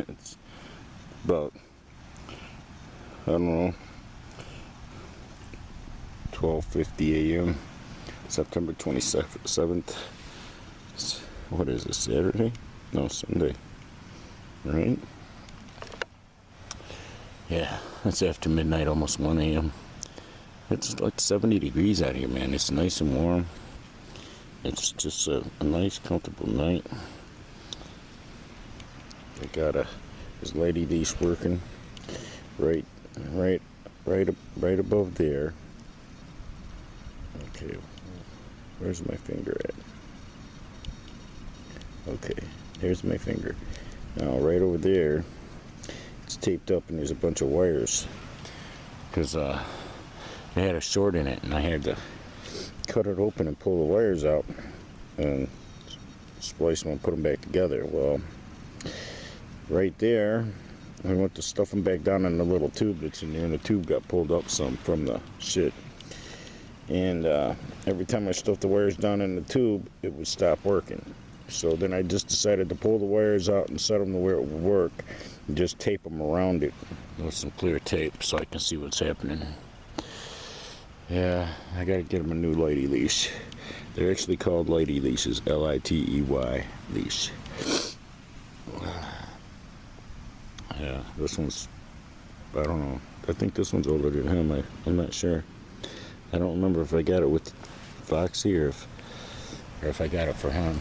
It's about, I don't know, 12:50 a.m. September 27th. What is it, Saturday? No, Sunday. Right? Yeah, it's after midnight, almost 1 a.m. It's like 70 degrees out here, man. It's nice and warm. It's just a nice, comfortable night. I got this lady leash working right above there. Okay, where's my finger at? Okay, here's my finger. Now, right over there, it's taped up and there's a bunch of wires because they had a short in it, and I had to cut it open and pull the wires out and splice them and put them back together. Well, right there, I went to stuff them back down in the little tube that's in there, and the tube got pulled up some from the shit. And every time I stuffed the wires down in the tube, it would stop working. So then I just decided to pull the wires out and set them to where it would work, and just tape them around it with some clear tape so I can see what's happening. Yeah, I gotta get them a new lighty leash. They're actually called lighty leashes, L-I-T-E-Y leash. Yeah, this one's, I don't know. I think this one's older than him. I'm not sure. I don't remember if I got it with Foxy or if I got it for him.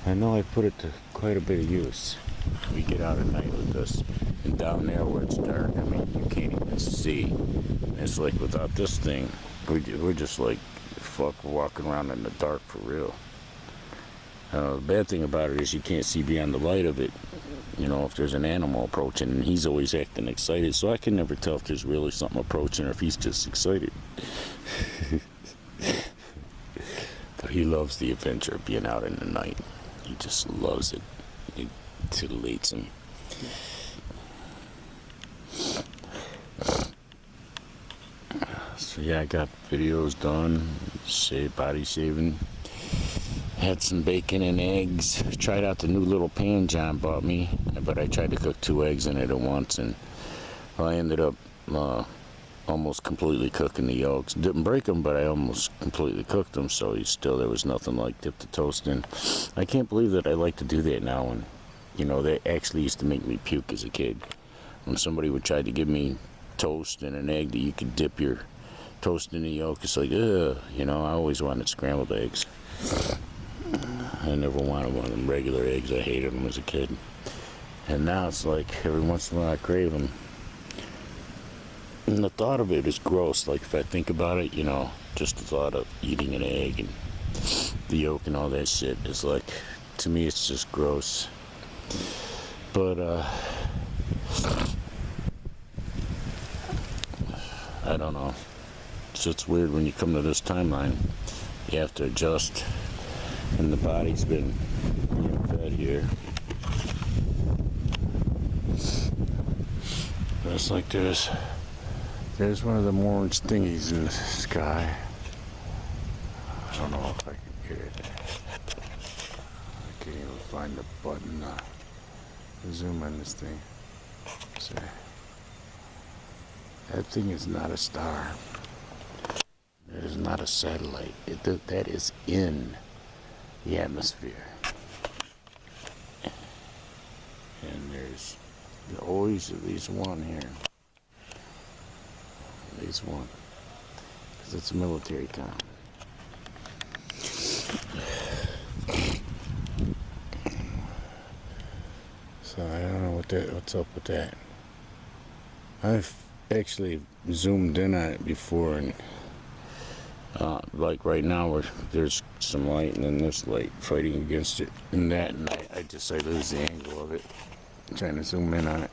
I know I put it to quite a bit of use. We get out at night with this, and down there where it's dark, I mean, you can't even see. It's like without this thing, we're just like, fuck, walking around in the dark for real. The bad thing about it is you can't see beyond the light of it. You know, if there's an animal approaching, and he's always acting excited, so I can never tell if there's really something approaching or if he's just excited. But he loves the adventure of being out in the night. He just loves it. It titillates him. So yeah, I got videos done, body shaving. Had some bacon and eggs. Tried out the new little pan John bought me, but I tried to cook 2 eggs in it at once, and I ended up almost completely cooking the yolks. Didn't break them, but I almost completely cooked them, so there was nothing like dip the toast in. I can't believe that I like to do that now, and you know, they actually used to make me puke as a kid. When somebody would try to give me toast and an egg that you could dip your toast in the yolk, it's like, ugh, you know, I always wanted scrambled eggs. I never wanted one of them regular eggs. I hated them as a kid. And now it's like every once in a while I crave them. And the thought of it is gross. Like if I think about it, you know, just the thought of eating an egg and the yolk and all that shit is like, to me it's just gross. But I don't know. It's just weird when you come to this timeline. You have to adjust. And the body's been being fed here. But it's like there's one of them orange thingies in the sky. I don't know if I can get it. I can't even find the button to zoom on this thing. See? That thing is not a star. It is not a satellite. That is in the atmosphere. And there's always at least one here. At least one. Because it's a military town. So I don't know what's up with that. I've actually zoomed in on it before, and like right now where there's some light and then this light fighting against it and that, and I lose the angle of it. I'm trying to zoom in on it.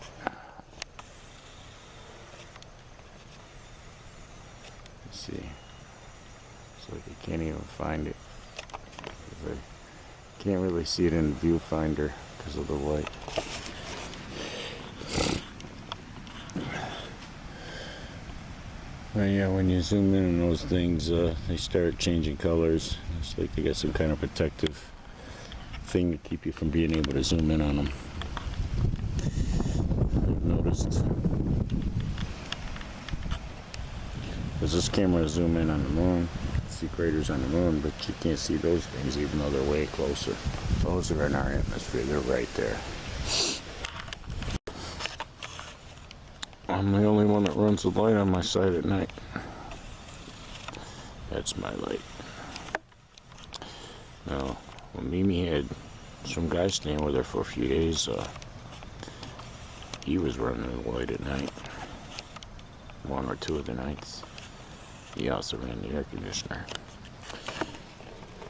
Let's see. It's like I can't even find it. I can't really see it in the viewfinder because of the light. Well, yeah, when you zoom in on those things, they start changing colors. It's like they got some kind of protective thing to keep you from being able to zoom in on them. noticed. Because this camera zoom in on the moon, see craters on the moon, but you can't see those things even though they're way closer. Those are in our atmosphere, they're right there. I'm the only one that runs the light on my side at night. That's my light. Now, when Mimi had some guy staying with her for a few days, he was running the light at night. One or two of the nights. He also ran the air conditioner.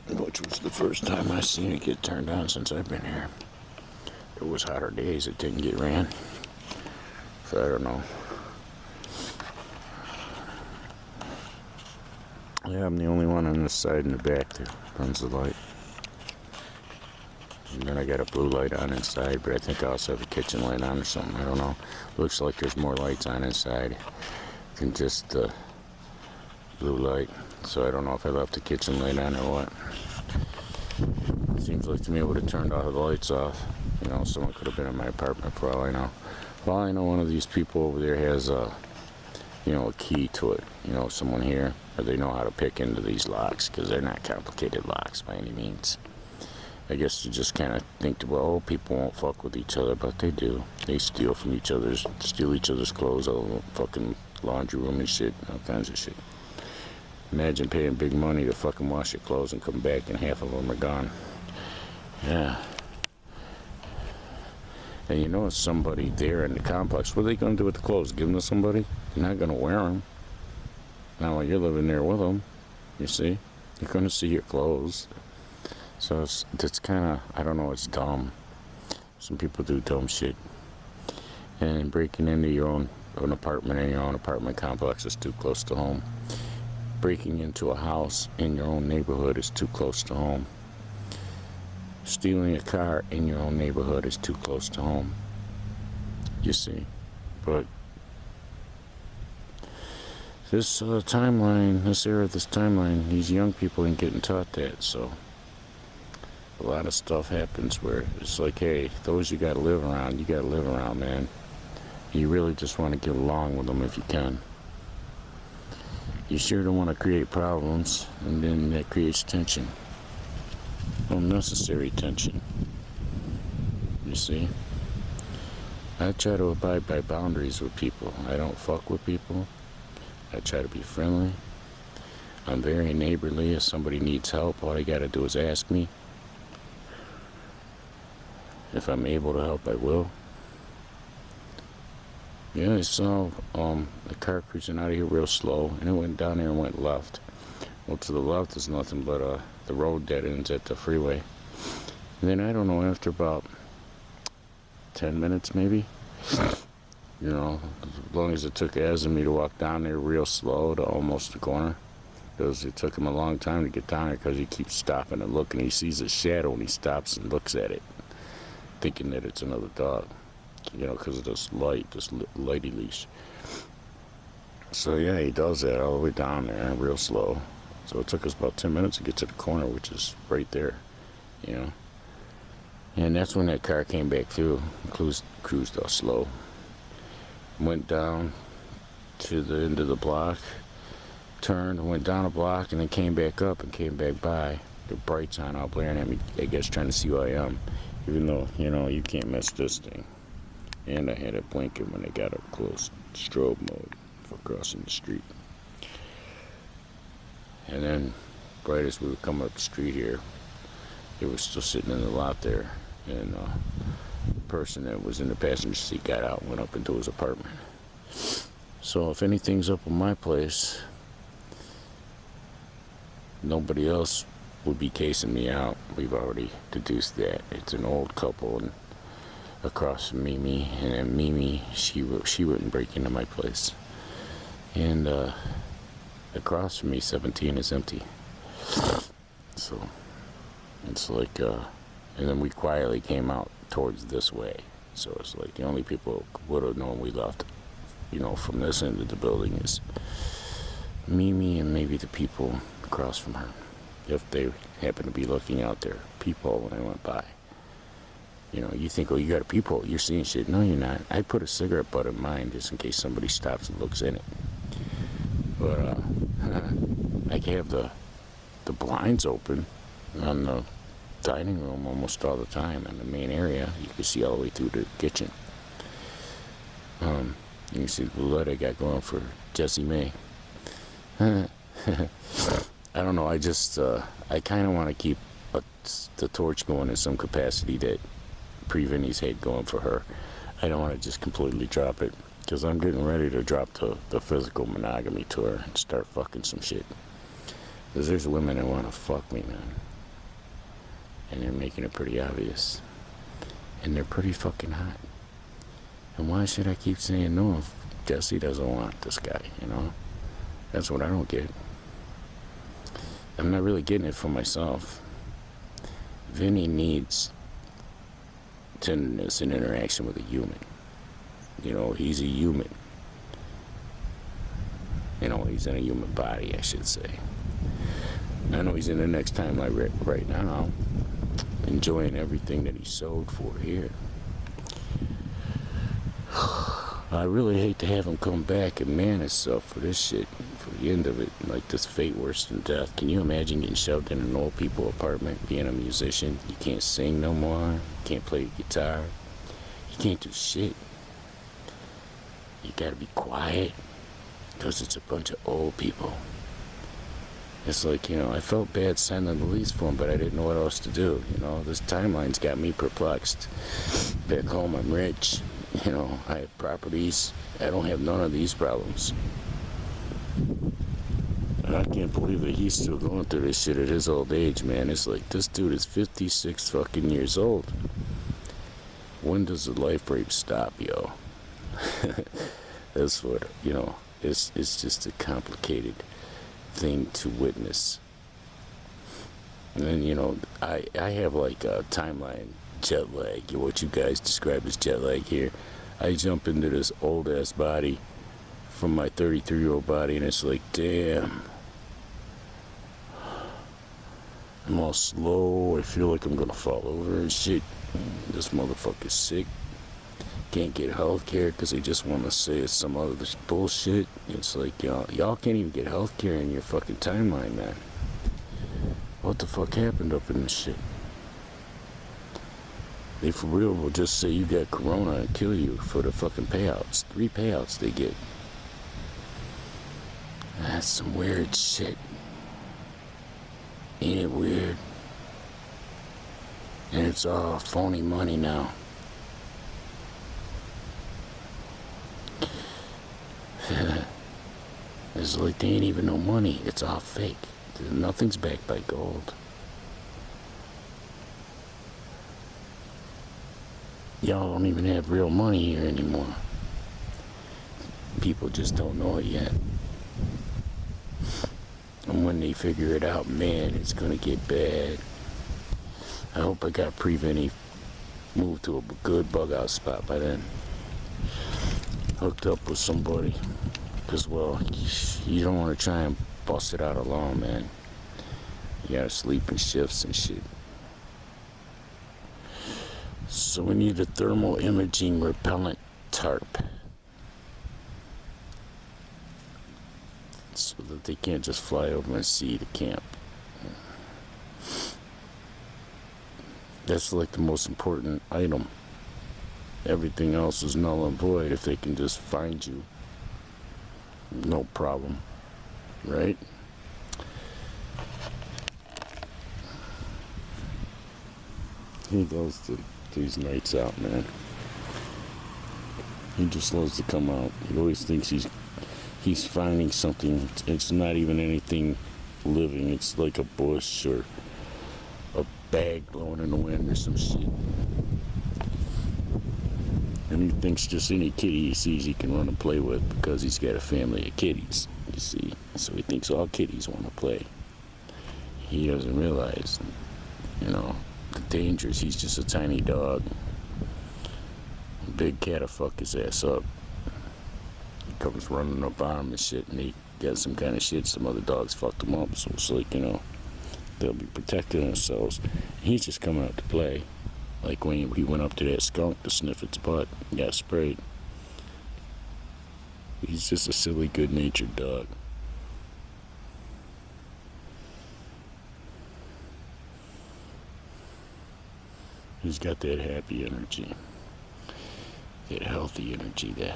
Which was the first time I seen it get turned on since I've been here. There was hotter days it didn't get ran. So I don't know. Yeah, I'm the only one on this side in the back that runs the light. And then I got a blue light on inside, but I think I also have a kitchen light on or something. I don't know. Looks like there's more lights on inside than just the blue light. So I don't know if I left the kitchen light on or what. Seems like to me it would have turned all the lights off. You know, someone could have been in my apartment for all I know. For all I know, one of these people over there has a key to it. You know, someone here, or they know how to pick into these locks, because they're not complicated locks by any means. I guess you just kind of think, well, people won't fuck with each other, but they do. They steal each other's clothes, all the fucking laundry room and shit, all kinds of shit. Imagine paying big money to fucking wash your clothes and come back and half of them are gone. Yeah. And you know, it's somebody there in the complex. What are they going to do with the clothes? Give them to somebody? They're not going to wear them. Not while you're living there with them. You see? You're going to see your clothes. So it's kind of, I don't know, it's dumb. Some people do dumb shit. And breaking into your own apartment in your own apartment complex is too close to home. Breaking into a house in your own neighborhood is too close to home. Stealing a car in your own neighborhood is too close to home. You see? But this timeline, these young people ain't getting taught that, so a lot of stuff happens where it's like, hey, those you gotta live around, man. You really just want to get along with them if you can. You sure don't want to create problems, and then that creates tension. Unnecessary tension. You see? I try to abide by boundaries with people. I don't fuck with people. I try to be friendly. I'm very neighborly. If somebody needs help, all they gotta do is ask me. If I'm able to help, I will. Yeah, I saw the car cruising out of here real slow, and it went down there and went left. Well, to the left is nothing but the road dead ends at the freeway. And then, I don't know, after about 10 minutes maybe, you know, as long as it took me to walk down there real slow to almost the corner, because it took him a long time to get down there because he keeps stopping and looking. He sees a shadow and he stops and looks at it, thinking that it's another dog, you know, because of this lighty leash. So yeah, he does that all the way down there real slow. So it took us about 10 minutes to get to the corner, which is right there, you know. And that's when that car came back through, cruised all slow. Went down to the end of the block, turned, went down a block, and then came back up and came back by. The brights on, all blaring at me, I guess trying to see who I am. Even though, you know, you can't miss this thing. And I had it blinking when they got up close, strobe mode for crossing the street. And then, right as we were coming up the street here, it was still sitting in the lot there. And the person that was in the passenger seat got out and went up into his apartment. So if anything's up in my place, nobody else would be casing me out. We've already deduced that. It's an old couple and across from Mimi. And then Mimi, she wouldn't break into my place. And across from me, 17 is empty. So it's like, and then we quietly came out towards this way. So it's like the only people who would have known we left, you know, from this end of the building is Mimi and maybe the people across from her, if they happen to be looking out their peephole when I went by. You know, you think, oh, you got a peephole, you're seeing shit. No, you're not. I put a cigarette butt in mine just in case somebody stops and looks in it. But I can have the blinds open on the dining room almost all the time. In the main area, you can see all the way through the kitchen. You can see the blue light I got going for Jessie May. I don't know. I just I kind of want to keep the torch going in some capacity that Pre-Vini's had going for her. I don't want to just completely drop it, because I'm getting ready to drop the physical monogamy to her and start fucking some shit. Because there's women that want to fuck me, man. And they're making it pretty obvious. And they're pretty fucking hot. And why should I keep saying no if Jessie doesn't want this guy, you know? That's what I don't get. I'm not really getting it for myself. Vini needs tenderness and interaction with a human. You know, he's a human. You know, he's in a human body, I should say. I know he's in the next timeline right now, enjoying everything that he sowed for here. I really hate to have him come back and man himself for this shit, for the end of it, like this fate worse than death. Can you imagine getting shoved in an old people apartment, being a musician? You can't sing no more, you can't play the guitar, you can't do shit. You gotta be quiet, because it's a bunch of old people. It's like, you know, I felt bad sending the lease for him, but I didn't know what else to do. You know, this timeline's got me perplexed. Back home, I'm rich. You know, I have properties. I don't have none of these problems. And I can't believe that he's still going through this shit at his old age, man. It's like, this dude is 56 fucking years old. When does the life rape stop, yo? That's what, you know, it's just a complicated thing to witness. And then, you know, I have like a timeline jet lag, what you guys describe as jet lag here. I jump into this old ass body from my 33-year-old body, and it's like, damn, I'm all slow. I feel like I'm gonna fall over and shit. This motherfucker's sick. Can't get health care because they just want to say it's some other bullshit. It's like, y'all can't even get health care in your fucking timeline, man. What the fuck happened up in this shit? They for real will just say you got corona and kill you for the fucking payouts. 3 payouts they get. That's some weird shit. Ain't it weird? And it's all phony money now. It's like they ain't even no money. It's all fake. Nothing's backed by gold. Y'all don't even have real money here anymore. People just don't know it yet. And when they figure it out, man, it's gonna get bad. I hope I got Pre-Vini moved to a good bug out spot by then. Hooked up with somebody. Because, well, you don't want to try and bust it out alone, man. You gotta sleep in shifts and shit. So we need a thermal imaging repellent tarp. So that they can't just fly over and see the camp. That's like the most important item. Everything else is null and void if they can just find you. No problem. Right? He goes to these nights out, man. He just loves to come out. He always thinks he's finding something. It's not even anything living. It's like a bush or a bag blowing in the wind or some shit. And he thinks just any kitty he sees he can run and play with because he's got a family of kitties, you see. So he thinks all kitties want to play. He doesn't realize, you know, the dangers. He's just a tiny dog. A big cat'll fuck his ass up. He comes running up on him and shit, and he got some kind of shit. Some other dogs fucked him up, so it's like, you know, they'll be protecting themselves. He's just coming out to play. Like when he went up to that skunk to sniff its butt, got sprayed. He's just a silly, good-natured dog. He's got that happy energy, that healthy energy, that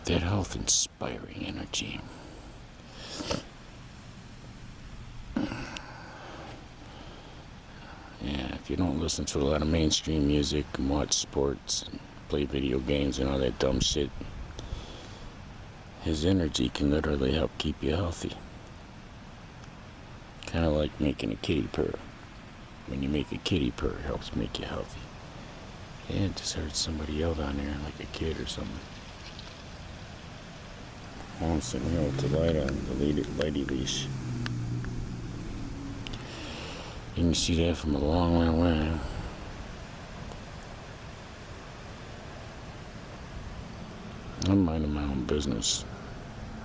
health-inspiring energy. Yeah, if you don't listen to a lot of mainstream music and watch sports and play video games and all that dumb shit, his energy can literally help keep you healthy. Kind of like making a kitty purr. When you make a kitty purr, it helps make you healthy. Yeah, I just heard somebody yell down there like a kid or something. I'm sitting here with the light on, the lighty leash. You can see that from a long way away. I'm minding my own business.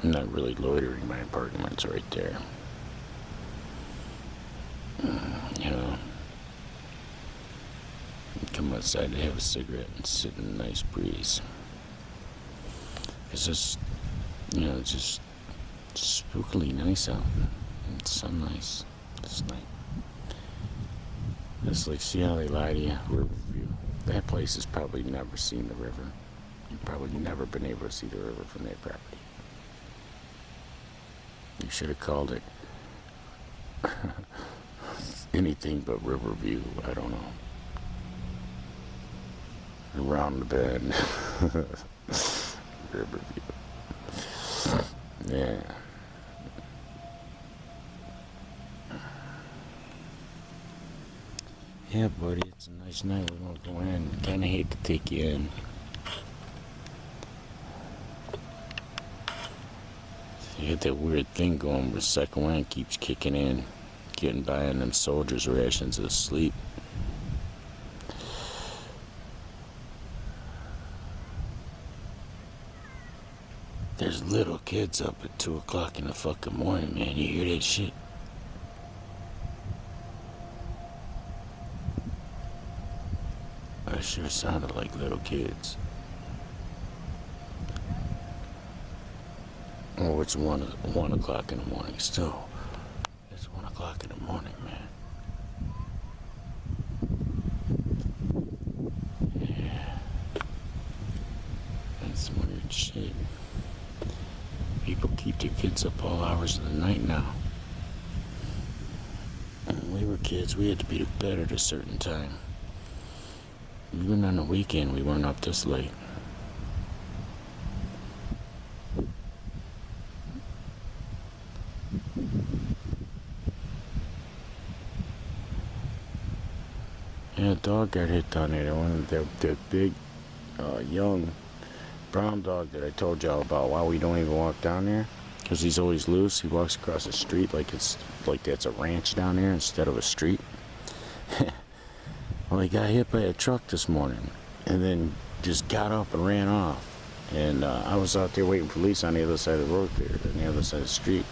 I'm not really loitering. My apartment's right there. You know, come outside to have a cigarette and sit in a nice breeze. It's just, you know, just spookily nice out. It's so nice this night. It's like, see how they lie to you? Riverview. That place has probably never seen the river. You've probably never been able to see the river from that property. You should have called it anything but Riverview. I don't know. Around the bend. Riverview. Yeah. Yeah, buddy, it's a nice night. We're gonna go in. Kinda hate to take you in. You get that weird thing going where second wind keeps kicking in, getting by on them soldiers' rations of sleep. There's little kids up at 2 o'clock in the fucking morning, man. You hear that shit? That sure sounded like little kids. Oh, it's 1 o'clock in the morning still. It's 1 o'clock in the morning, man. Yeah. That's some weird shit. People keep their kids up all hours of the night now. When we were kids, we had to be to bed at a certain time. Even on the weekend, we weren't up this late. Yeah, a dog got hit down there. That big, young brown dog that I told y'all about. Why we don't even walk down there? Because he's always loose. He walks across the street like that's a ranch down there instead of a street. Well, he got hit by a truck this morning and then just got up and ran off. And I was out there waiting for police on the other side of the road there, on the other side of the street.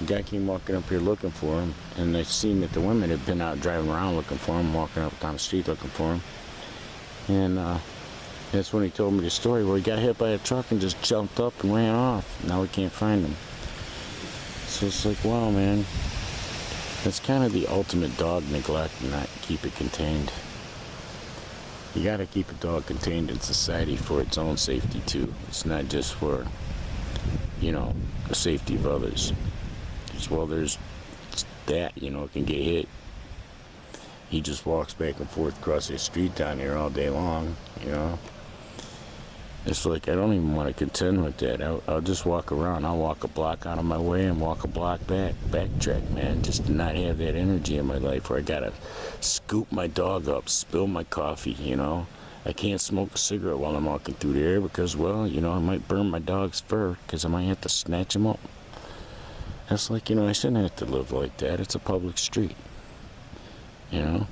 The guy came walking up here looking for him, and I seen that the women had been out driving around looking for him, walking up down the street looking for him. And that's when he told me the story. Well, he got hit by a truck and just jumped up and ran off. Now we can't find him. So it's like, wow, man. That's kind of the ultimate dog neglect, not keep it contained. You gotta keep a dog contained in society for its own safety too. It's not just for, you know, the safety of others. As well, there's that, you know, it can get hit. He just walks back and forth across the street down here all day long, you know. It's like, I don't even want to contend with that. I'll just walk around. I'll walk a block out of my way and walk a block backtrack, man, just to not have that energy in my life where I gotta scoop my dog up, spill my coffee, you know. I can't smoke a cigarette while I'm walking through there because, well, you know, I might burn my dog's fur because I might have to snatch him up. That's like, you know, I shouldn't have to live like that. It's a public street, you know.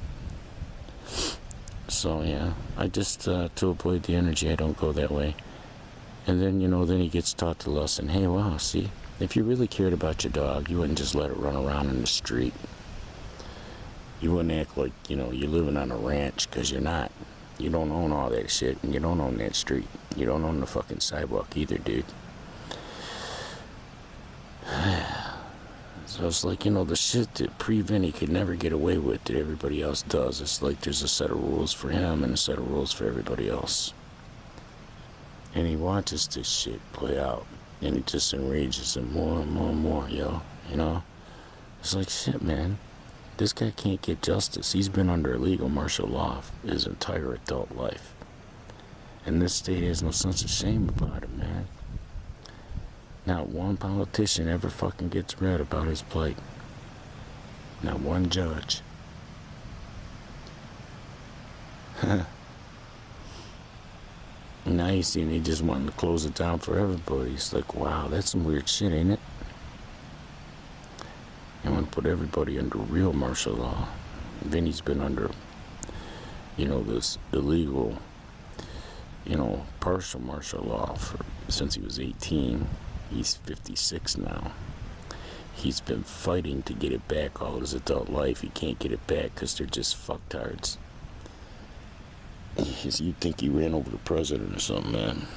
So, yeah, I just, to avoid the energy, I don't go that way. And then, you know, then he gets taught the lesson, hey, wow, see, if you really cared about your dog, you wouldn't just let it run around in the street. You wouldn't act like, you know, you're living on a ranch, because you're not. You don't own all that shit, and you don't own that street. You don't own the fucking sidewalk either, dude. So it's like, you know, the shit that Vini could never get away with that everybody else does. It's like there's a set of rules for him and a set of rules for everybody else. And he watches this shit play out. And it just enrages him more and more and more, yo. You know? It's like, shit, man. This guy can't get justice. He's been under illegal martial law his entire adult life. And this state has no sense of shame about it, man. Not one politician ever fucking gets read about his plight. Not one judge. Now you see me just wanting to close it down for everybody. It's like, wow, that's some weird shit, ain't it? You want to put everybody under real martial law. Vinny's been under, you know, this illegal, you know, partial martial law since he was 18. He's 56 now. He's been fighting to get it back all his adult life. He can't get it back because they're just fucktards. You'd think he ran over the president or something, man.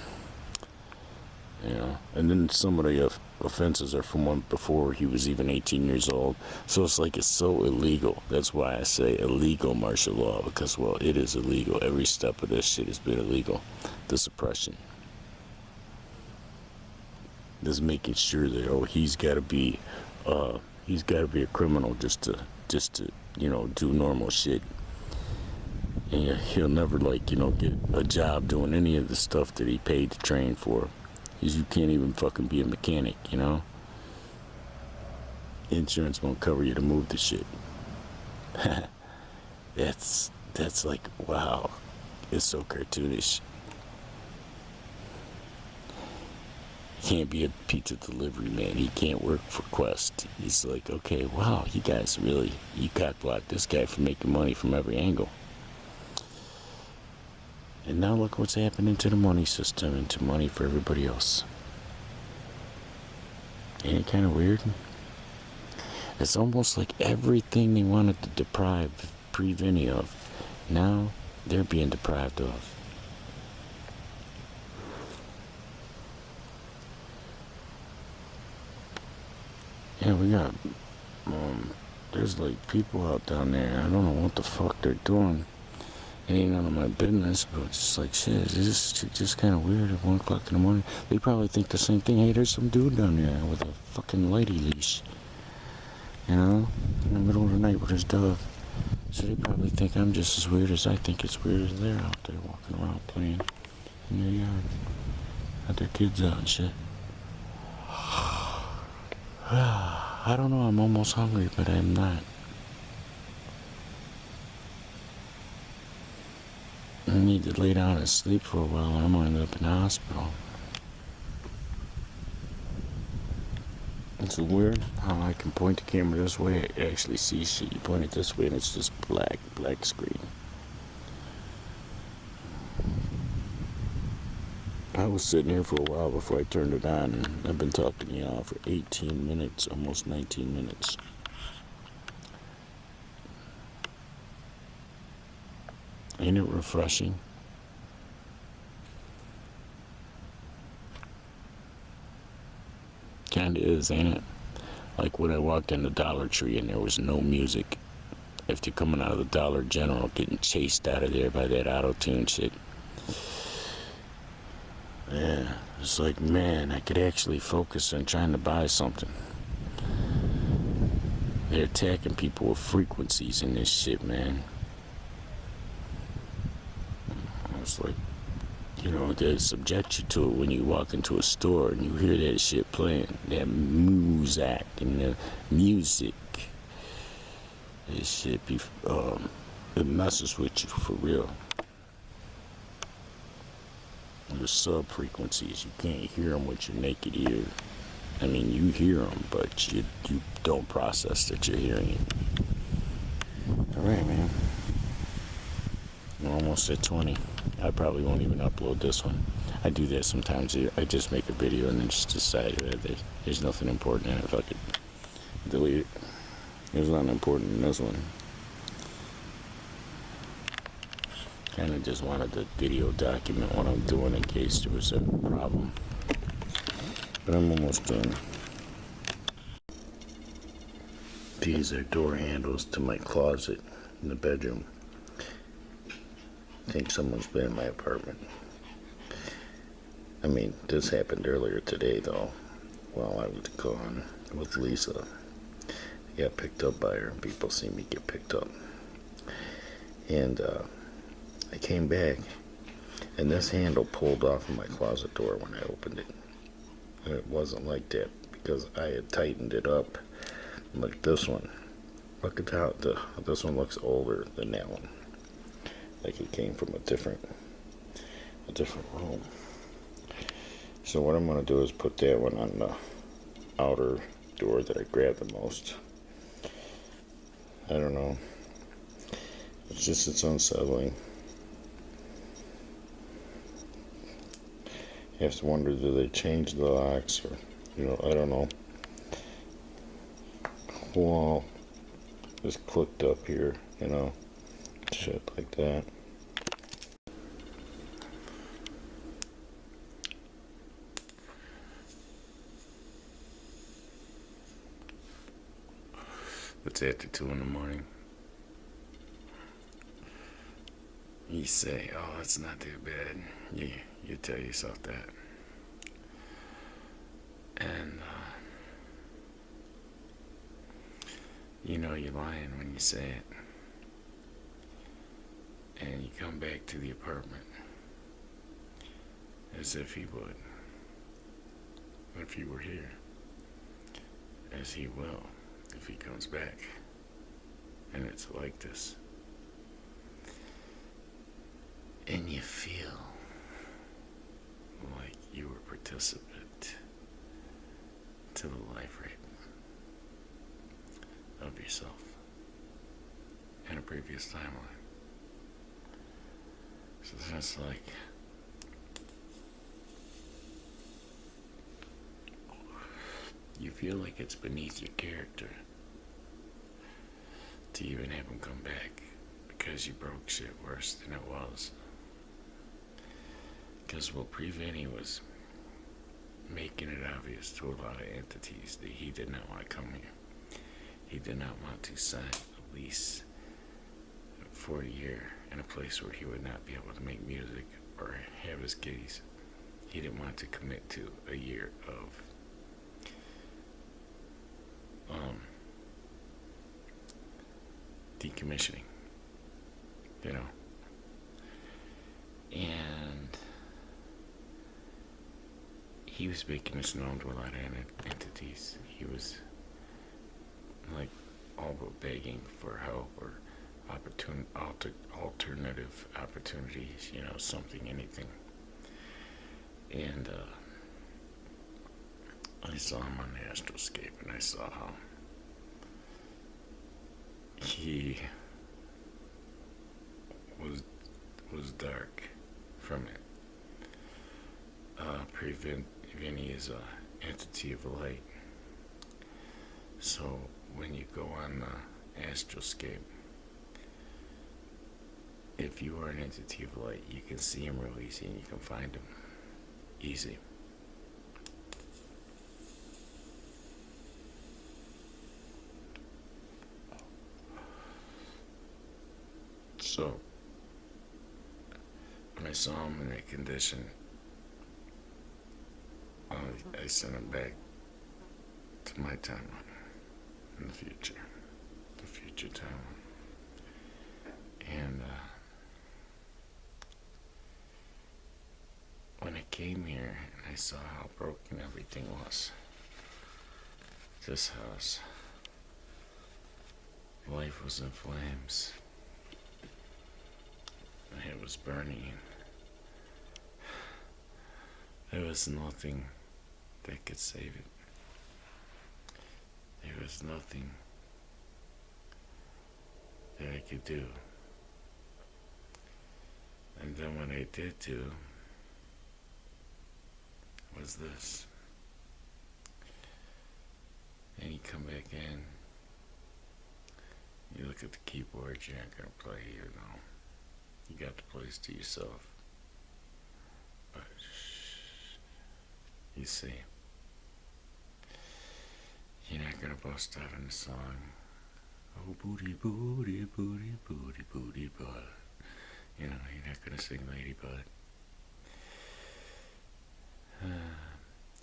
You know, and then some of the offenses are from one before he was even 18 years old. So it's like it's so illegal. That's why I say illegal martial law, because, well, it is illegal. Every step of this shit has been illegal. The suppression. Just making sure that, oh, he's got to be a criminal just to you know, do normal shit. And he'll never, like, you know, get a job doing any of the stuff that he paid to train for. Because you can't even fucking be a mechanic, you know? Insurance won't cover you to move the shit. That's like, wow. It's so cartoonish. He can't be a pizza delivery man. He can't work for Quest. He's like, okay, wow, you guys really, you cockblocked this guy for making money from every angle. And now look what's happening to the money system and to money for everybody else. Ain't it kind of weird? It's almost like everything they wanted to deprive Vini of, now they're being deprived of. Yeah, we got, there's like people out down there. I don't know what the fuck they're doing. It ain't none of my business, but it's just like, shit, it's just kind of weird at 1 o'clock in the morning. They probably think the same thing. Hey, there's some dude down there with a fucking lady leash. You know, in the middle of the night with his dog. So they probably think I'm just as weird as I think it's weird as they're out there walking around playing in their yard. Got their kids out and shit. I don't know, I'm almost hungry, but I'm not. I need to lay down and sleep for a while, and I'm gonna end up in the hospital. It's weird how I can point the camera this way, I actually see shit. You point it this way and it's just black screen. I was sitting here for a while before I turned it on, and I've been talking to y'all for 18 minutes, almost 19 minutes. Ain't it refreshing? Kinda is, ain't it? Like when I walked in the Dollar Tree and there was no music. After coming out of the Dollar General, getting chased out of there by that auto-tune shit. Yeah, it's like, man, I could actually focus on trying to buy something. They're attacking people with frequencies in this shit, man. It's like, you know, they subject you to it when you walk into a store and you hear that shit playing. That music and the music. This shit be, it messes with you for real. There's sub-frequencies. You can't hear them with your naked ear. I mean, you hear them, but you don't process that you're hearing it. Alright, man. We're almost at 20. I probably won't even upload this one. I do that sometimes. I just make a video and then just decide that there's nothing important in it. If I could delete it. There's nothing important in this one. Kind of just wanted to video document what I'm doing in case there was a problem. But I'm almost done. These are door handles to my closet in the bedroom. I think someone's been in my apartment. I mean, this happened earlier today, though, while I was gone with Lisa. I got picked up by her, and people see me get picked up. And I came back, and this handle pulled off of my closet door when I opened it. And it wasn't like that because I had tightened it up like this one. Look at how this one looks older than that one. Like it came from a different room. So what I'm going to do is put that one on the outer door that I grabbed the most. I don't know. It's unsettling. You have to wonder, do they change the locks or, I don't know. Well, just clicked up here, shit like that. It's after 2 in the morning. You say, oh, it's not that bad. You tell yourself that. And, you're lying when you say it. And you come back to the apartment as if he would. If he were here. As he will if he comes back. And it's like this. And you feel like you were a participant to the life rape of yourself in a previous timeline. So it's just like you feel like it's beneath your character to even have him come back because you broke shit worse than it was. Because Vini was making it obvious to a lot of entities that he did not want to come here. He did not want to sign a lease for a year in a place where he would not be able to make music or have his kitties. He didn't want to commit to a year of decommissioning, and he was making this known to a lot of entities. He was like all but begging for help or alternative opportunities, something, anything. And I saw him on the astroscape, and I saw how he was dark from it. Vini is a entity of light. So when you go on the astroscape, if you are an entity of light, you can see him real easy and you can find him easy. So when I saw him in that condition, I sent him back to my timeline in the future timeline. And when I came here and I saw how broken everything was, this house, life was in flames. It was burning. There was nothing that could save it. There was nothing that I could do. And then what I did do was this. And you come back in, you look at the keyboard, you aren't gonna play, You got the place to yourself. But, you see, you're not gonna bust out in the song, oh booty, booty, booty, booty, booty, butt. You know, you're not gonna sing Ladybug.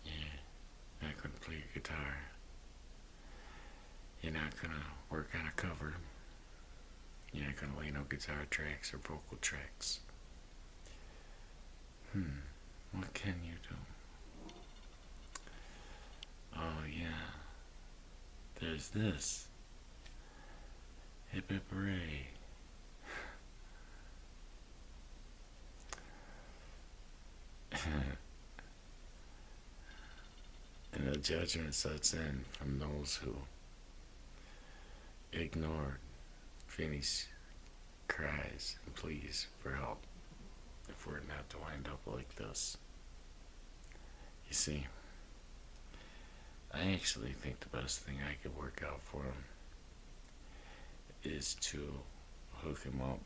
Yeah, not gonna play your guitar. You're not gonna work on a cover. You're not gonna lay no guitar tracks or vocal tracks. What can you do? Oh yeah, there's this. Hip hip hooray. And the judgment sets in from those who ignored Vini's cries and pleas for help if we're not to wind up like this. You see, I actually think the best thing I could work out for him is to hook him up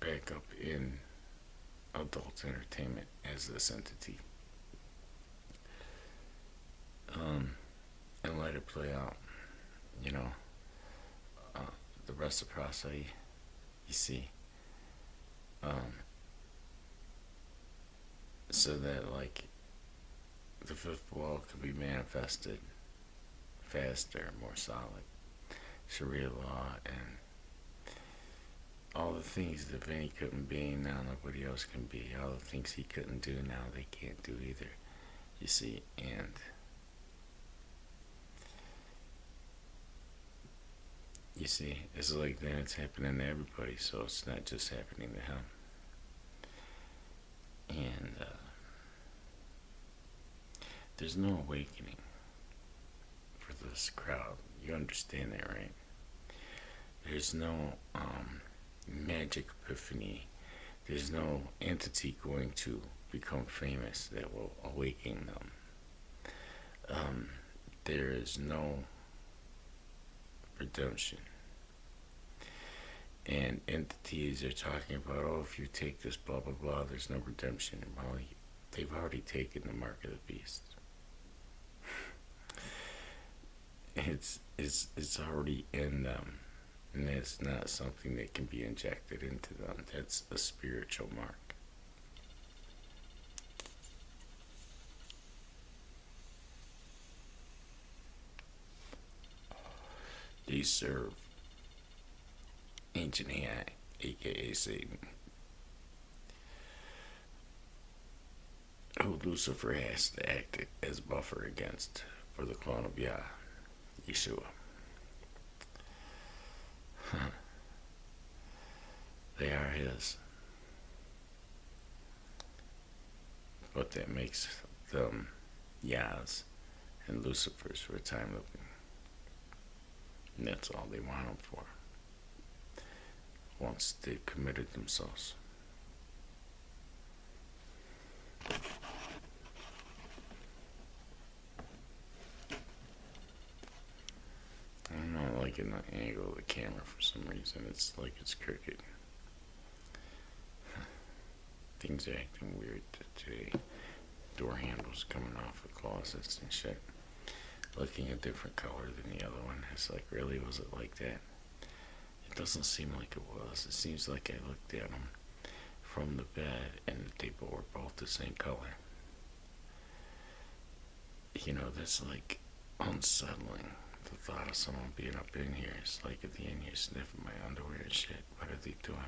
back up in adult entertainment as this entity. And let it play out, you know, the reciprocity, you see, so that, like, the fifth wall can be manifested faster, more solid. Sharia law and all the things that Vini couldn't be, now nobody else can be. All the things he couldn't do, now they can't do either, you see, and you see, it's like that it's happening to everybody, so it's not just happening to him. And there's no awakening for this crowd. You understand that, right? There's no magic epiphany. There's no entity going to become famous that will awaken them. There is no redemption. And entities are talking about, oh, if you take this blah blah blah, there's no redemption. Well, they've already taken the mark of the beast. It's already in them, and it's not something that can be injected into them. That's a spiritual mark. They serve ancient AI, aka Satan, who Lucifer has to act as buffer against for the clone of Yah, Yeshua. They are his. But that makes them Yah's and Lucifer's for time looping. And that's all they want them for. Once they've committed themselves. I'm not liking the angle of the camera for some reason. It's like it's crooked. Things are acting weird today. Door handles coming off of closets and shit. Looking a different color than the other one. It's like, really, was it like that? It doesn't seem like it was. It seems like I looked at them from the bed and they were both the same color. You know, that's like unsettling. The thought of someone being up in here. It's like at the end here sniffing my underwear and shit. What are they doing?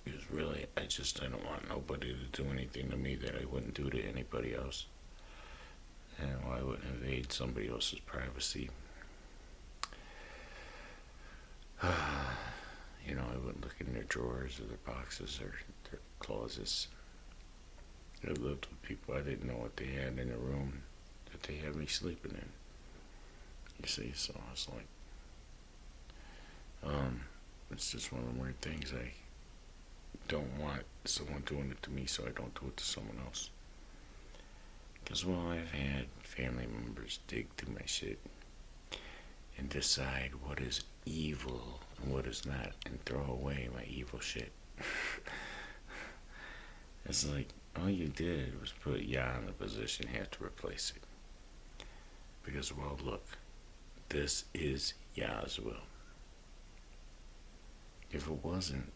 Because really, I don't want nobody to do anything to me that I wouldn't do to anybody else. And I wouldn't invade somebody else's privacy. You know, I wouldn't look in their drawers or their boxes or their closets. I lived with people I didn't know what they had in the room that they had me sleeping in. You see, so it's like, it's just one of the weird things. I don't want someone doing it to me, so I don't do it to someone else. Because, well, I've had family members dig through my shit and decide what is evil and what is not and throw away my evil shit. It's like, all you did was put Yah in the position, you have to replace it. Because, well, look, this is Yah's will. If it wasn't,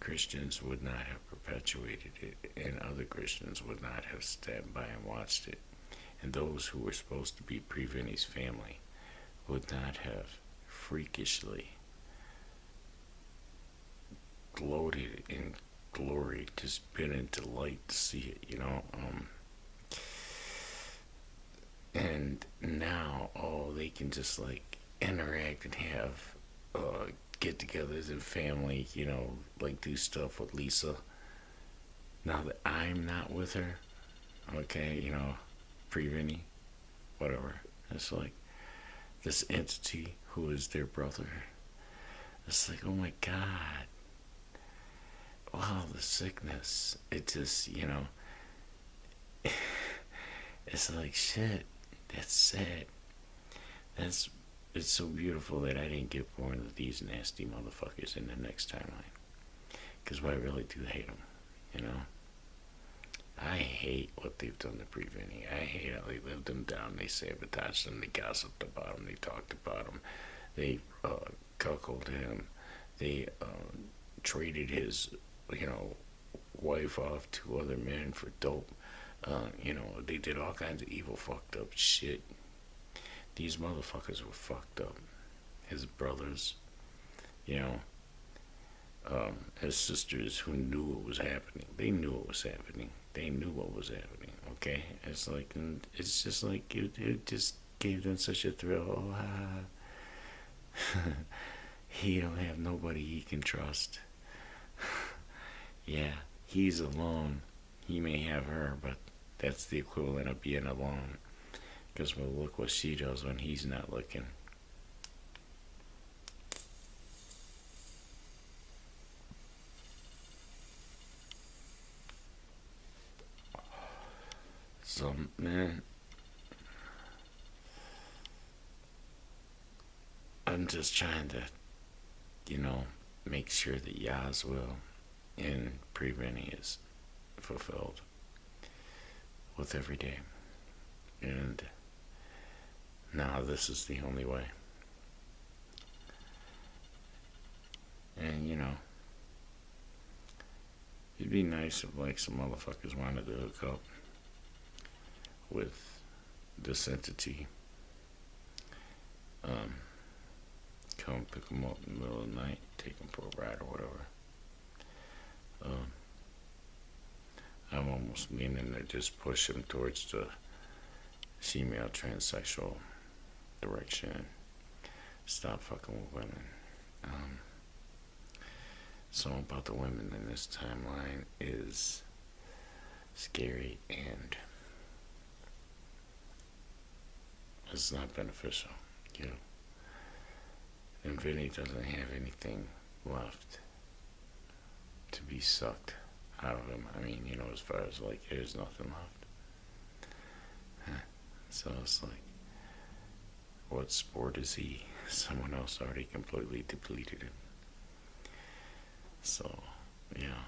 Christians would not have perpetuated it, and other Christians would not have stepped by and watched it. And those who were supposed to be Vini's family would not have freakishly gloated in glory, just been in delight to see it, you know. And now, they can just like interact and have get-togethers and family, you know, like do stuff with Lisa. Now that I'm not with her, okay, you know, Vini, whatever. It's like this entity who is their brother. It's like, oh my God. Wow, the sickness. It just, you know, it's like shit. That's sad. It's so beautiful that I didn't get born with these nasty motherfuckers in the next timeline. Because I really do hate them, you know. I hate what they've done to Vini. I hate how they lived him down. They sabotaged him. They gossiped about him. They talked about him. They cuckolded him. They traded his, you know, wife off to other men for dope. You know, they did all kinds of evil, fucked up shit. These motherfuckers were fucked up. His brothers, you know, his sisters who knew what was happening. They knew what was happening. They knew what was happening, okay? It's like, it's just like, it just gave them such a thrill. Oh, he don't have nobody he can trust. Yeah, he's alone. He may have her, but that's the equivalent of being alone. Because, well, look what she does when he's not looking. So, man, I'm just trying to, you know, make sure that Yah's will in Vini is fulfilled with every day. And now this is the only way. And, you know, it'd be nice if, like, some motherfuckers wanted to hook up with this entity. Come pick them up in the middle of the night, take them for a ride or whatever. I'm almost meaning to just push them towards the female transsexual direction. Stop fucking with women. Something about the women in this timeline is scary and it's not beneficial, you know. And Vini doesn't have anything left to be sucked out of him. I mean, you know, as far as like, there's nothing left. So it's like, what sport is he? Someone else already completely depleted him. So, yeah.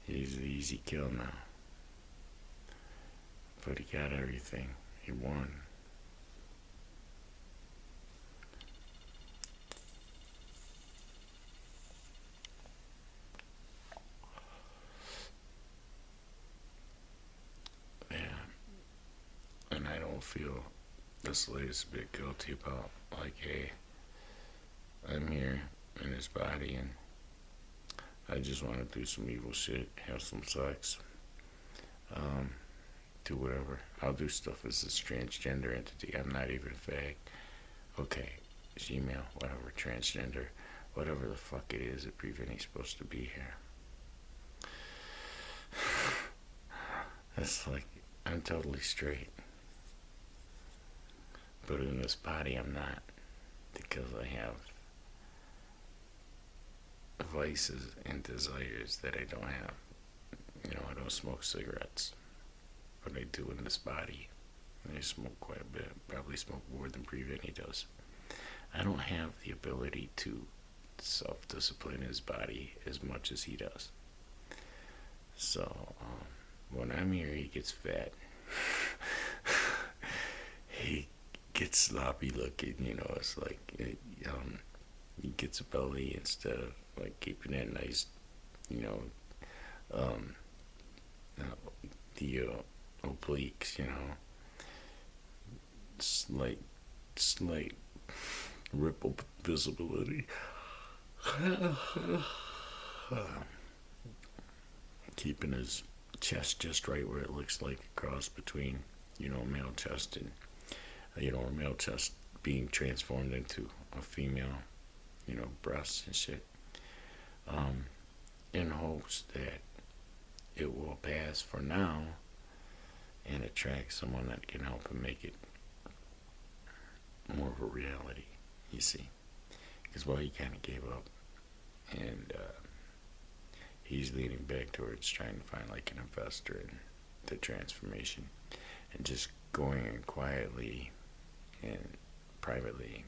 He's the easy kill now. But he got everything. He won. Yeah. And I don't feel the slightest bit guilty about, like, hey, I'm here in his body and I just want to do some evil shit, have some sex, do whatever. I'll do stuff as this transgender entity. I'm not even a fag. Okay, female, whatever, transgender, whatever the fuck it is that Vini's supposed to be here. It's like, I'm totally straight. But in this body, I'm not. Because I have vices and desires that I don't have. I don't smoke cigarettes, but I do in this body. I smoke quite a bit, probably smoke more than Vini does. I don't have the ability to self-discipline his body as much as he does. So, when I'm here, he gets fat. He gets sloppy looking, it's like, he gets a belly instead of, like, keeping that nice, um, the obliques, slight ripple visibility. Keeping his chest just right where it looks like a cross between, male chest and, a male chest being transformed into a female, breasts and shit. In hopes that it will pass for now and attract someone that can help him make it more of a reality, you see. Because, he kind of gave up. And he's leaning back towards trying to find, like, an investor in the transformation. And just going in quietly and privately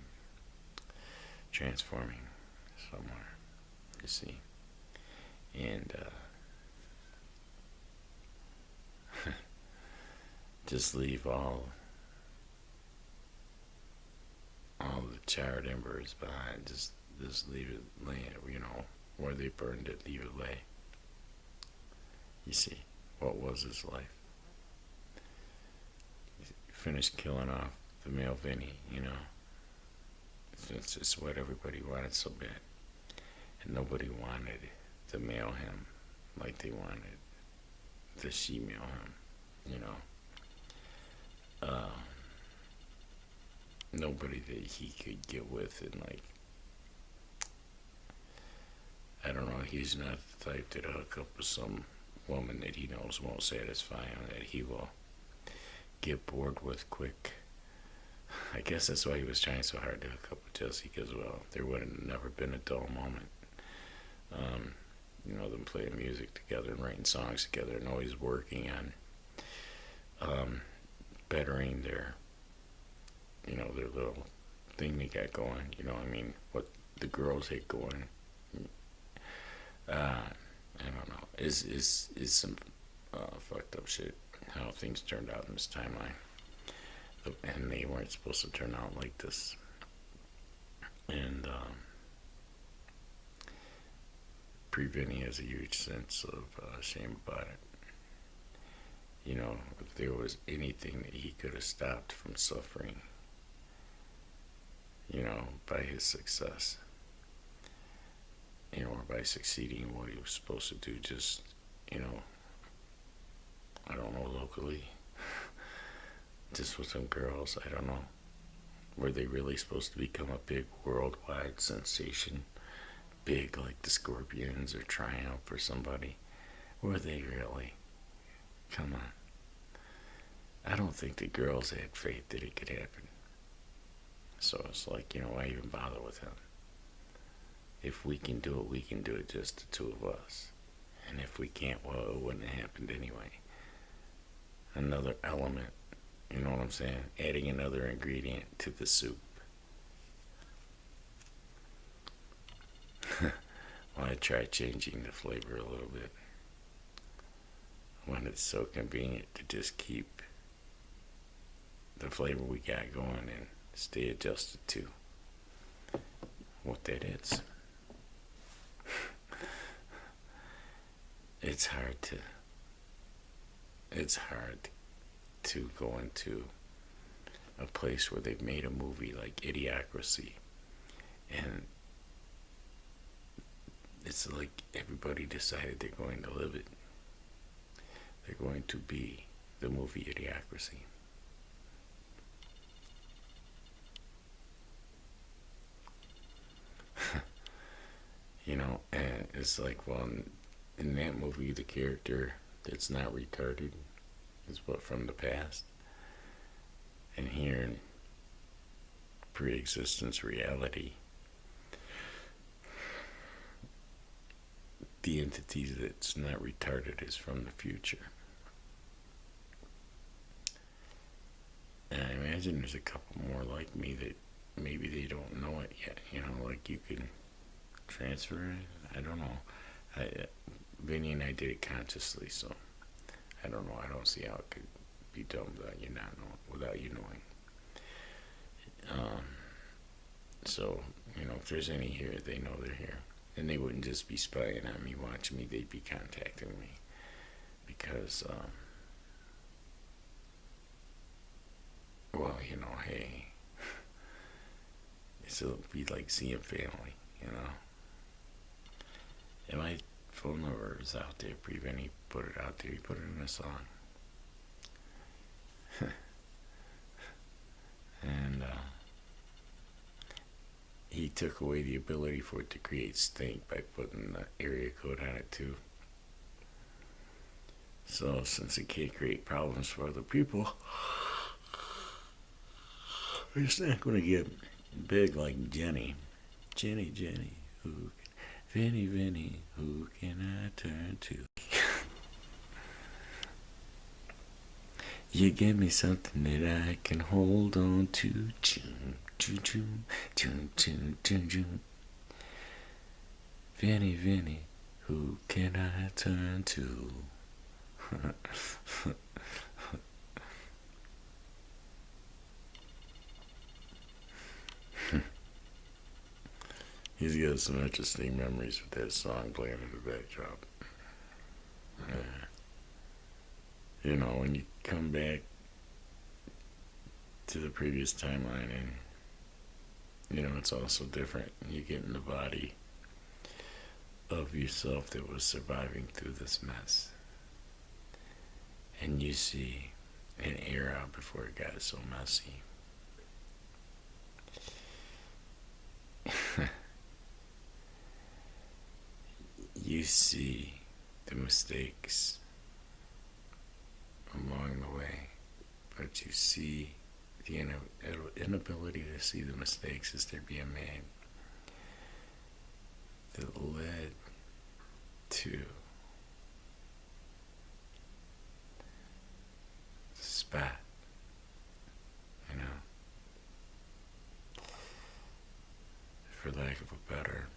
transforming somewhere, you see. And just leave all the charred embers behind. Just leave it laying, where they burned it, leave it lay. You see, what was his life? He finished killing off the male Vini, It's just what everybody wanted so bad. And nobody wanted the male him like they wanted the she-male him, Nobody that he could get with, and, like, I don't know, he's not the type to hook up with some woman that he knows won't satisfy him, that he will get bored with quick. I guess that's why he was trying so hard to hook up with Jessie, because, there would have never been a dull moment. Them playing music together and writing songs together and always working on bettering their little thing they got going, what the girls had going. I don't know, is some fucked up shit how things turned out in this timeline, and they weren't supposed to turn out like this. And Vini has a huge sense of shame about it. If there was anything that he could have stopped from suffering, by his success, or by succeeding in what he was supposed to do, just, I don't know, locally, just with some girls, I don't know, were they really supposed to become a big worldwide sensation? Big like the Scorpions or Triumph or somebody? Were they really? Come on. I don't think the girls had faith that it could happen. So it's like, why even bother with him? If we can do it, we can do it, just the two of us. And if we can't, well, it wouldn't have happened anyway. Another element, you know what I'm saying? Adding another ingredient to the soup. Well, I tried changing the flavor a little bit when it's so convenient to just keep the flavor we got going and stay adjusted to what that is. It's hard to go into a place where they've made a movie like Idiocracy, and it's like everybody decided they're going to live it. They're going to be the movie Idiocracy. And it's like, well, in that movie, the character that's not retarded is what, from the past. And here in pre-existence reality, the entity that's not retarded is from the future. And I imagine there's a couple more like me that maybe they don't know it yet. You know, like you can transfer it. I don't know. Vinny and I did it consciously, so I don't know. I don't see how it could be done without you knowing. So, you know, if there's any here, they know they're here. And they wouldn't just be spying on me, watching me, they'd be contacting me. Because, well, you know, hey, it'll be like seeing family, you know. And my phone number is out there. Vinny put it out there. He put it in a song. And, he took away the ability for it to create stink by putting the area code on it too. So since it can't create problems for other people, it's not going to get big like Jenny. Jenny, who Vinny, who can I turn to? You give me something that I can hold on to. Choo, choo, choo, choo, choo, choo, choo. Vinny, who can I turn to? He's got some interesting memories with that song playing in the backdrop. You know, when you come back to the previous timeline and, you know, it's also different. You get in the body of yourself that was surviving through this mess. And you see an era before it got so messy. You see the mistakes along the way, but you see the inability to see the mistakes as they're being made that led to the spot, you know, for lack of a better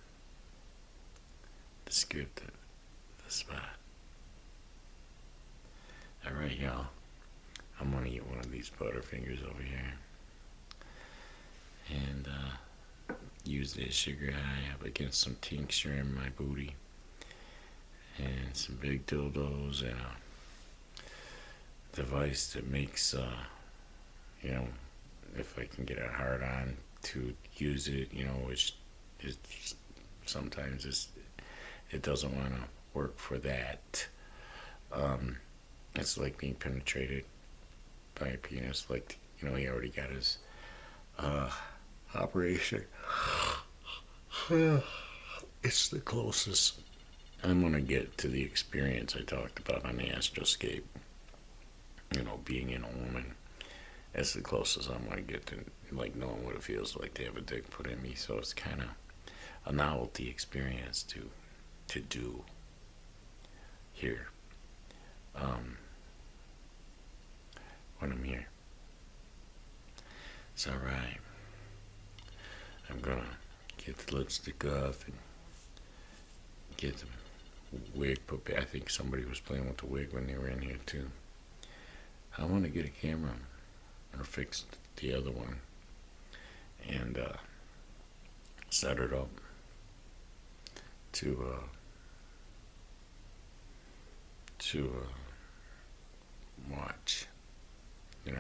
descriptive, the spot. Alright, y'all. I'm gonna eat one of these Butterfingers over here. And use this sugar high up against some tincture in my booty. And some big dildos and a device that makes, you know, if I can get it hard on to use it, you know, which is sometimes it doesn't want to work for that. It's like being penetrated by a penis. Like, you know, he already got his operation. It's the closest I'm going to get to the experience I talked about on the Astroscape. You know, being in a woman. That's the closest I'm going to get to, like, knowing what it feels like to have a dick put in me. So it's kind of a novelty experience to do here. When I'm here. It's alright. I'm gonna get the lipstick off and get the wig put back. I think somebody was playing with the wig when they were in here too. I want to get a camera or fix the other one and set it up to watch, you know.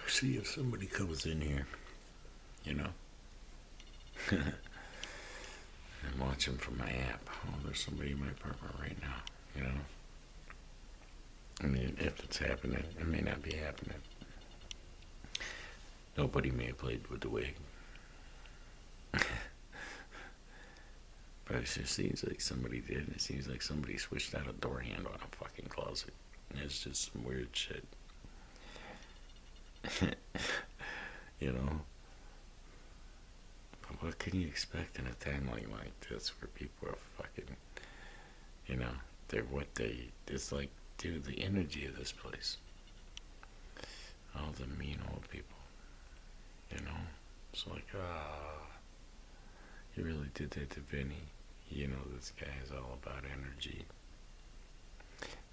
See if somebody comes in here, you know. I'm watching from my app. Oh, there's somebody in my apartment right now, you know. I mean, if it's happening, it may not be happening. Nobody may have played with the wig. But it just seems like somebody did. It seems like somebody switched out a door handle on a fucking closet. It's just some weird shit. You know? what can you expect in a timeline like this where people are fucking, you know, they're what they, it's like, dude, the energy of this place. All the mean old people, you know? It's like, he really did that to Vini. You know, this guy is all about energy.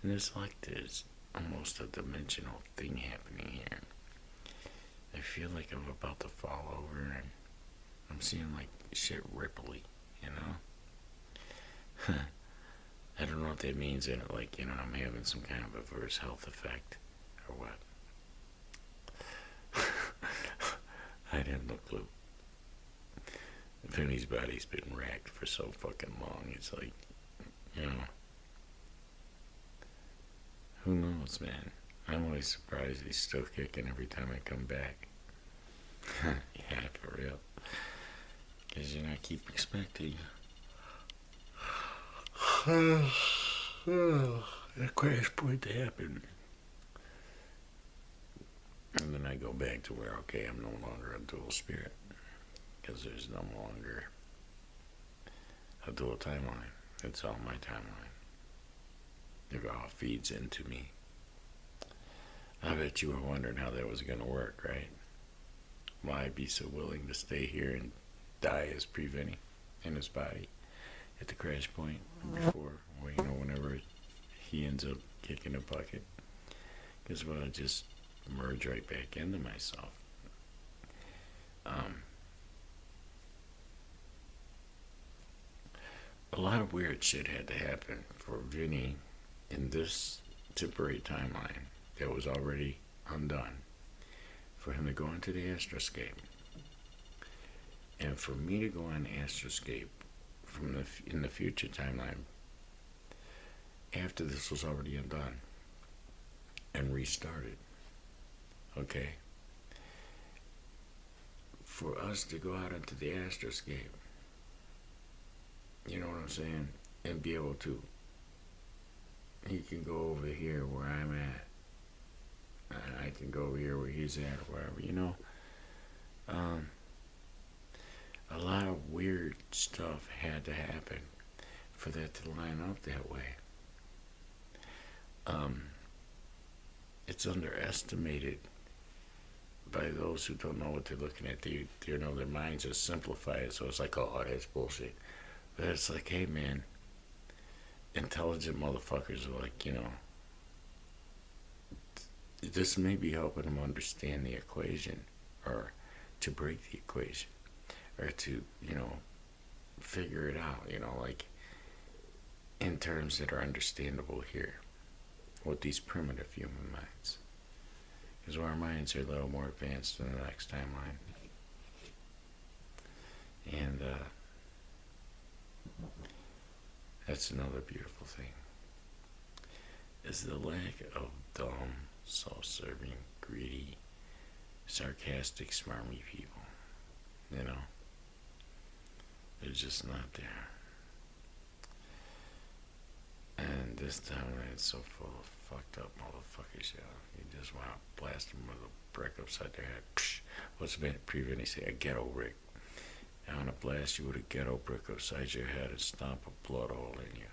And it's like there's almost a dimensional thing happening here. I feel like I'm about to fall over and I'm seeing like shit ripply, you know? I don't know what that means, and like, you know, I'm having some kind of adverse health effect or what. I have no clue. Vinny's body's been racked for so fucking long. It's like, you know, who knows, man? I'm always surprised he's still kicking every time I come back. Yeah, for real. Because, you know, I keep expecting a crash point to happen. And then I go back to where, okay, I'm no longer a dual spirit. Because there's no longer a dual timeline. It's all my timeline. It all feeds into me. I bet you were wondering how that was going to work, right? Why I'd be so willing to stay here and die as pre-Vini in his body at the crash point before, well, you know, whenever he ends up kicking a bucket. Because well, I just merge right back into myself. A lot of weird shit had to happen for Vini in this temporary timeline that was already undone for him to go into the astroscape. And for me to go on astroscape from in the future timeline after this was already undone and restarted. Okay? For us to go out into the astroscape, you know what I'm saying? And be able to, he can go over here where I'm at, and I can go over here where he's at, or wherever, you know? A lot of weird stuff had to happen for that to line up that way. It's underestimated by those who don't know what they're looking at. They you know, their minds are simplified, so it's like, oh, that's bullshit. But it's like, hey, man, intelligent motherfuckers are like, you know, this may be helping them understand the equation, or to break the equation, or to, you know, figure it out, you know, like in terms that are understandable here with these primitive human minds. Because our minds are a little more advanced than the next timeline. And that's another beautiful thing, is the lack of dumb, self-serving, greedy, sarcastic, smarmy people. You know? They're just not there. And this timeline is so full of fucked up motherfuckers, yo. You just want to blast them with a brick upside their head. Psh, what's Vini say? A ghetto brick. I want to blast you with a ghetto brick upside your head and stomp a blood hole in you.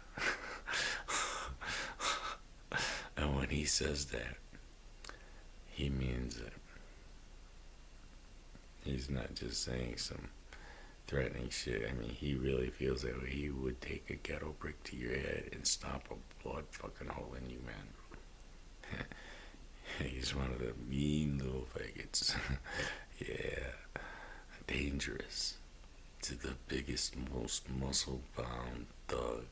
And when he says that, he means it. He's not just saying some threatening shit. I mean, he really feels that way. He would take a ghetto brick to your head and stomp a blood fucking hole in you, man. He's one of the mean little faggots. Yeah. Dangerous. To the biggest, most muscle-bound thug.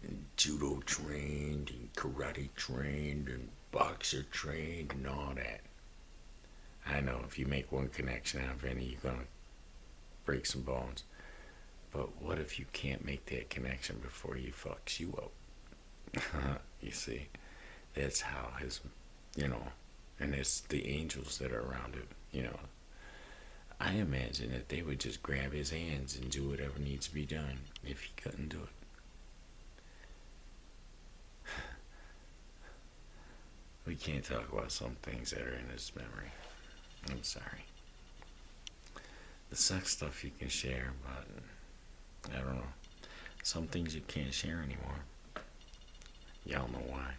And judo trained, and karate trained, and boxer trained, and all that. I know if you make one connection out of any, you're gonna break some bones. But what if you can't make that connection before he fucks you up? You see, that's how his, you know, and it's the angels that are around him, you know. I imagine that they would just grab his hands and do whatever needs to be done if he couldn't do it. We can't talk about some things that are in his memory. I'm sorry. The sex stuff you can share, but I don't know. Some things you can't share anymore. Y'all know why.